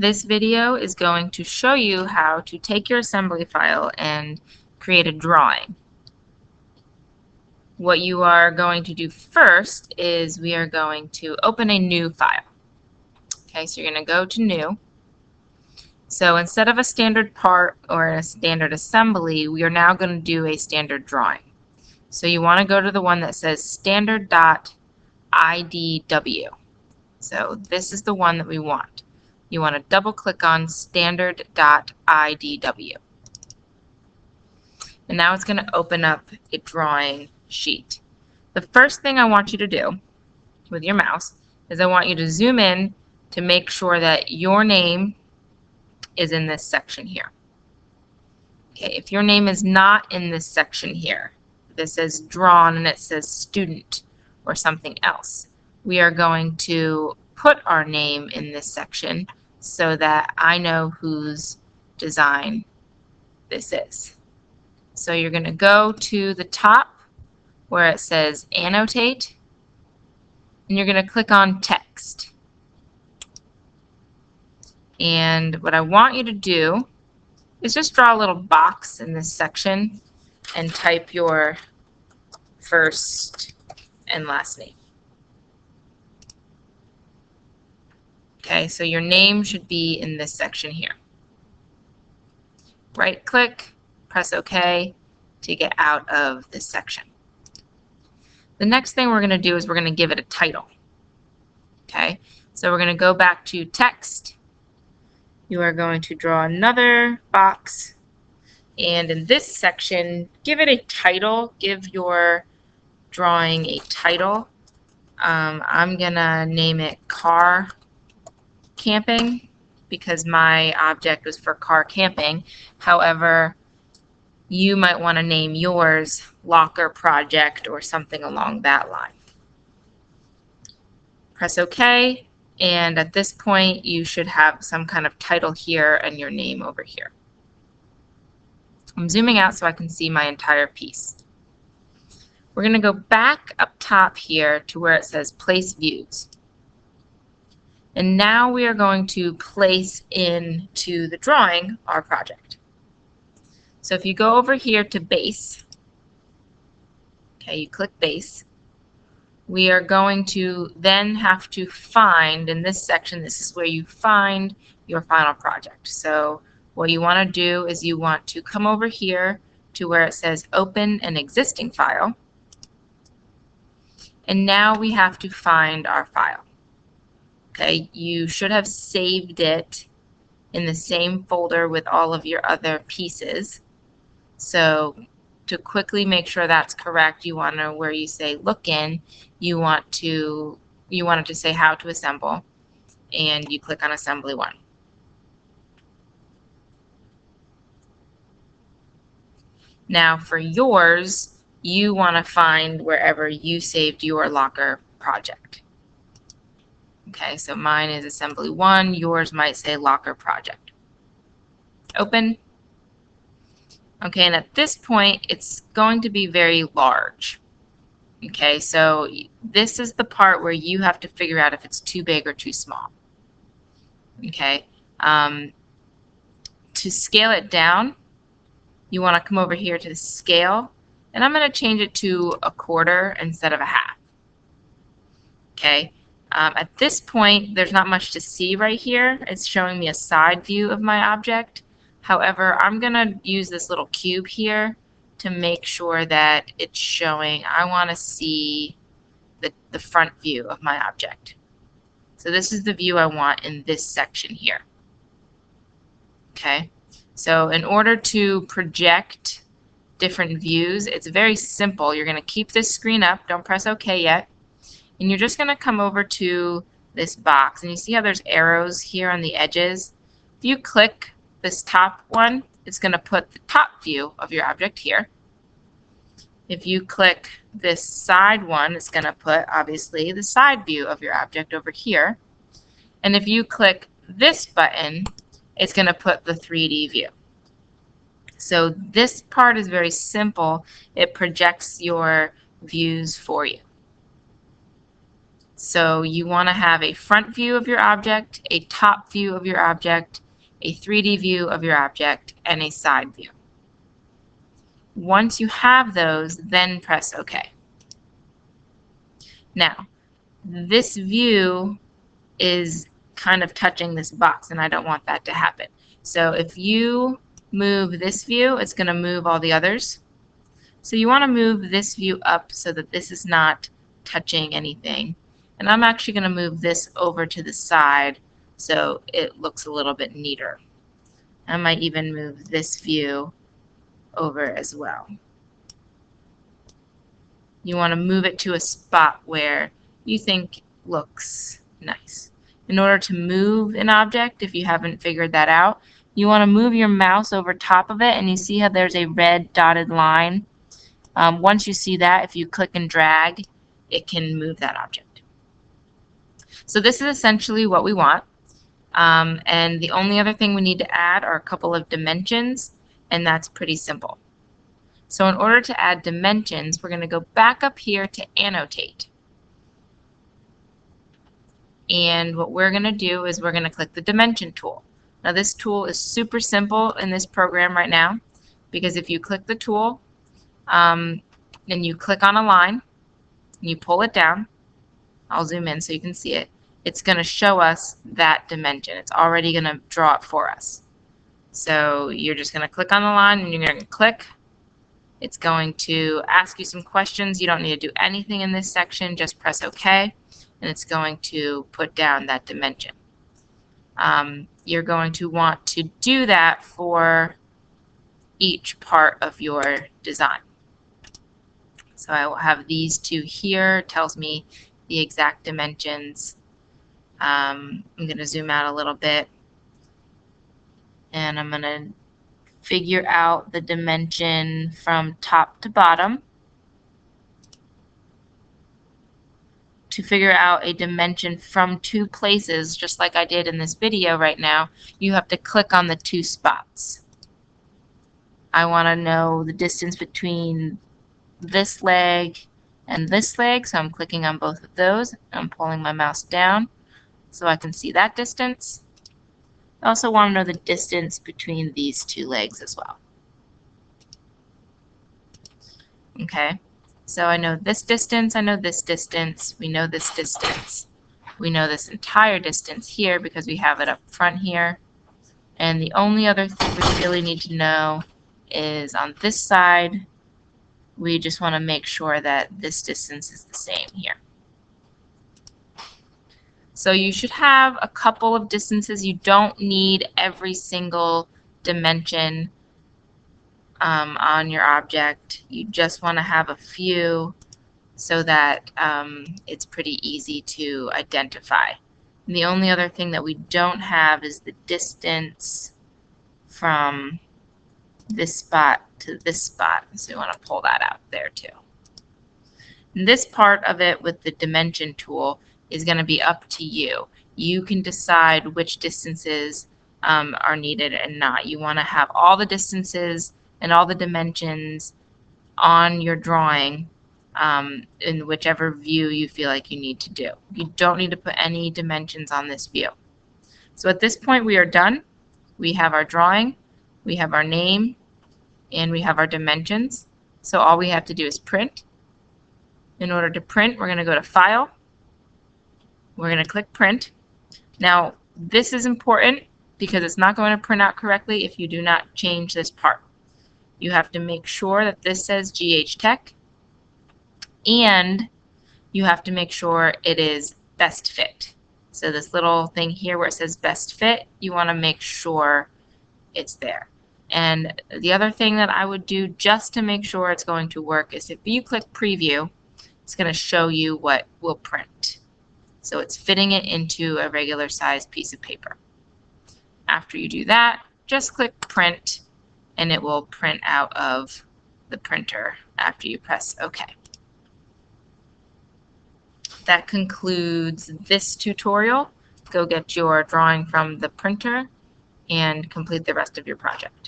This video is going to show you how to take your assembly file and create a drawing. What you are going to do first is we are going to open a new file. Okay, so you're going to go to New. So instead of a standard part or a standard assembly, we are now going to do a standard drawing. So you want to go to the one that says standard.idw. So this is the one that we want. You want to double click on standard.idw. And now it's going to open up a drawing sheet. The first thing I want you to do with your mouse is I want you to zoom in to make sure that your name is in this section here. Okay, if your name is not in this section here, this says drawn and it says student or something else, we are going to put our name in this section so that I know whose design this is. So you're going to go to the top where it says annotate, and you're going to click on text. And what I want you to do is just draw a little box in this section and type your first and last name. Okay, so your name should be in this section here. Right click, press OK to get out of this section. The next thing we're going to do is we're going to give it a title. Okay, so we're going to go back to text. You are going to draw another box, and in this section, give it a title. Give your drawing a title. I'm going to name it car camping because my object was for car camping. However, you might want to name yours locker project or something along that line. Press OK, and at this point you should have some kind of title here and your name over here. I'm zooming out so I can see my entire piece. We're going to go back up top here to where it says place views. And now we are going to place into the drawing our project. So if you go over here to base, okay, you click base, we are going to then have to find, in this section, this is where you find your final project. So what you want to do is you want to come over here to where it says open an existing file. And now we have to find our file. Okay, you should have saved it in the same folder with all of your other pieces. So to quickly make sure that's correct, you want to, where you say look in, you want it to say how to assemble, and you click on assembly 1. Now for yours, you want to find wherever you saved your locker project. Okay, so mine is assembly 1, yours might say locker project. Open. Okay, and at this point, it's going to be very large. Okay, so this is the part where you have to figure out if it's too big or too small. Okay, to scale it down, you want to come over here to the scale, and I'm going to change it to 1/4 instead of 1/2. Okay. At this point, there's not much to see right here. It's showing me a side view of my object. However, I'm going to use this little cube here to make sure that it's showing. I want to see the front view of my object. So this is the view I want in this section here. Okay. So in order to project different views, it's very simple. You're going to keep this screen up. Don't press OK yet. And you're just going to come over to this box, and you see how there's arrows here on the edges? If you click this top one, it's going to put the top view of your object here. If you click this side one, it's going to put, obviously, the side view of your object over here. And if you click this button, it's going to put the 3D view. So this part is very simple. It projects your views for you. So you want to have a front view of your object, a top view of your object, a 3D view of your object, and a side view. Once you have those, then press OK. Now, this view is kind of touching this box, and I don't want that to happen. So if you move this view, it's going to move all the others. So you want to move this view up so that this is not touching anything. And I'm actually going to move this over to the side so it looks a little bit neater. I might even move this view over as well. You want to move it to a spot where you think looks nice. In order to move an object, if you haven't figured that out, you want to move your mouse over top of it, and you see how there's a red dotted line. Once you see that, if you click and drag, it can move that object. So this is essentially what we want. And the only other thing we need to add are a couple of dimensions, and that's pretty simple. So in order to add dimensions, we're going to go back up here to Annotate. And what we're going to do is we're going to click the Dimension tool. Now this tool is super simple in this program right now, because if you click the tool, and you click on a line, and you pull it down, I'll zoom in so you can see it, it's going to show us that dimension. It's already going to draw it for us. So you're just going to click on the line, and you're going to click. It's going to ask you some questions. You don't need to do anything in this section. Just press OK, and it's going to put down that dimension. You're going to want to do that for each part of your design. So I will have these two here. It tells me the exact dimensions. I'm going to zoom out a little bit, and I'm going to figure out the dimension from top to bottom. To figure out a dimension from two places, just like I did in this video right now, you have to click on the two spots. I want to know the distance between this leg and this leg, so I'm clicking on both of those. I'm pulling my mouse down so I can see that distance. I also want to know the distance between these two legs as well. Okay, so I know this distance, I know this distance, we know this distance. We know this entire distance here because we have it up front here. And the only other thing we really need to know is on this side, we just want to make sure that this distance is the same here. So you should have a couple of distances. You don't need every single dimension on your object. You just want to have a few so that it's pretty easy to identify. And the only other thing that we don't have is the distance from this spot to this spot. So you want to pull that out there too. And this part of it with the dimension tool is going to be up to you. You can decide which distances are needed and not. You want to have all the distances and all the dimensions on your drawing in whichever view you feel like you need to do. You don't need to put any dimensions on this view. So at this point we are done. We have our drawing, we have our name, and we have our dimensions. So all we have to do is print. In order to print, we're going to go to File. We're going to click Print. Now, this is important because it's not going to print out correctly if you do not change this part. You have to make sure that this says GH Tech, and you have to make sure it is best fit. So this little thing here where it says best fit, you want to make sure it's there. And the other thing that I would do just to make sure it's going to work is if you click Preview, it's going to show you what will print. So it's fitting it into a regular size piece of paper. After you do that, just click Print, and it will print out of the printer after you press OK. That concludes this tutorial. Go get your drawing from the printer and complete the rest of your project.